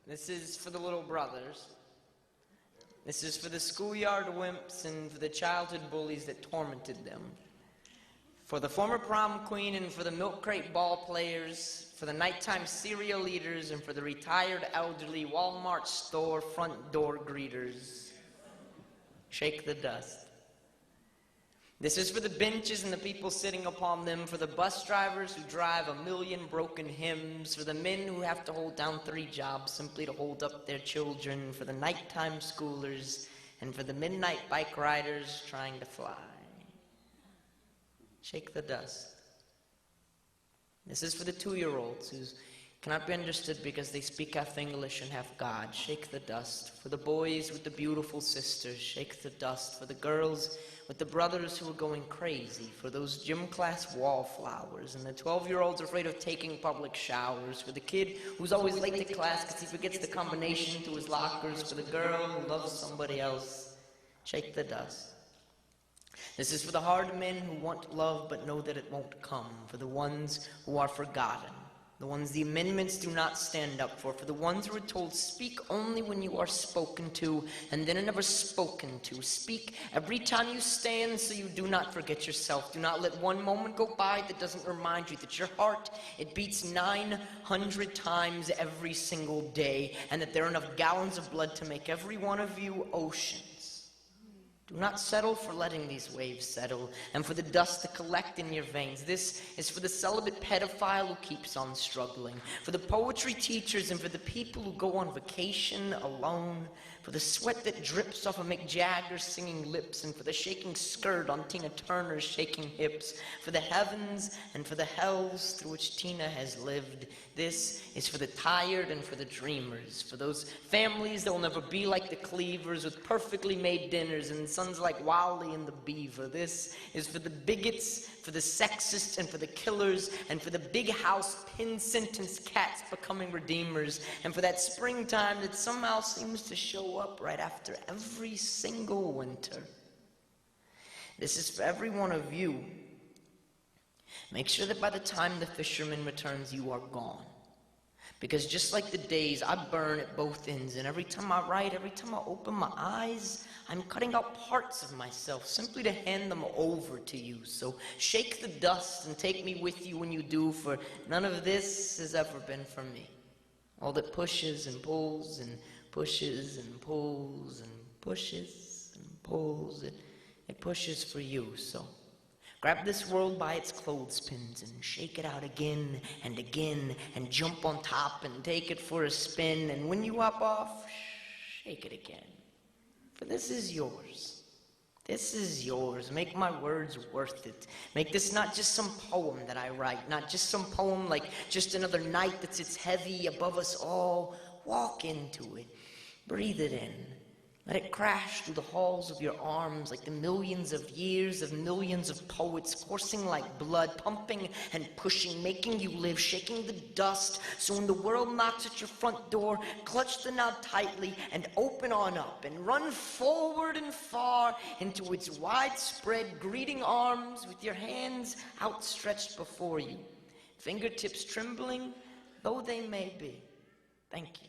This is for the little brothers. This is for the schoolyard wimps and for the childhood bullies that tormented them. For the former prom queen and for the milk crate ball players, for the nighttime cereal eaters, and for the retired elderly Walmart store front door greeters. Shake the dust. This is for the benches and the people sitting upon them, for the bus drivers who drive 1,000,000 broken hymns, for the men who have to hold down 3 jobs simply to hold up their children, for the nighttime schoolers, and for the midnight bike riders trying to fly. Shake the dust. This is for the 2-year-olds who cannot be understood because they speak half English and half God. Shake the dust. For the boys with the beautiful sisters. Shake the dust. For the girls with the brothers who are going crazy. For those gym class wallflowers and the 12-year-olds afraid of taking public showers. For the kid who's always late to class because he forgets the combination to his lockers. For the girl who loves somebody else. Shake the dust. This is for the hard men who want love but know that it won't come. For the ones who are forgotten. The ones the amendments do not stand up for the ones who are told, speak only when you are spoken to, and then are never spoken to. Speak every time you stand so you do not forget yourself. Do not let one moment go by that doesn't remind you that your heart, it beats 900 times every single day, and that there are enough gallons of blood to make every one of you oceans. Do not settle for letting these waves settle, and for the dust to collect in your veins. This is for the celibate pedophile who keeps on struggling, for the poetry teachers and for the people who go on vacation alone, for the sweat that drips off of Mick Jagger's singing lips, and for the shaking skirt on Tina Turner's shaking hips, for the heavens and for the hells through which Tina has lived. This is for the tired and for the dreamers, for those families that will never be like the Cleavers with perfectly made dinners and sons like Wally and the Beaver. This is for the bigots, for the sexists, and for the killers, and for the big house pin-sentenced cats becoming redeemers, and for that springtime that somehow seems to show up right after every single winter. This is for every one of you. Make sure that by the time the fisherman returns, you are gone. Because just like the days, I burn at both ends, and every time I write, every time I open my eyes, I'm cutting out parts of myself simply to hand them over to you. So shake the dust and take me with you when you do, for none of this has ever been for me. All that pushes and pulls and pushes and pulls and pushes and pulls, it pushes for you. So grab this world by its clothespins and shake it out again and again and jump on top and take it for a spin. And when you hop off, shake it again. For this is yours. This is yours. Make my words worth it. Make this not just some poem that I write, not just some poem like just another night that sits heavy above us all. Walk into it. Breathe it in. Let it crash through the halls of your arms like the millions of years of millions of poets coursing like blood, pumping and pushing, making you live, shaking the dust. So when the world knocks at your front door, clutch the knob tightly and open on up and run forward and far into its widespread greeting arms with your hands outstretched before you, fingertips trembling though they may be. Thank you.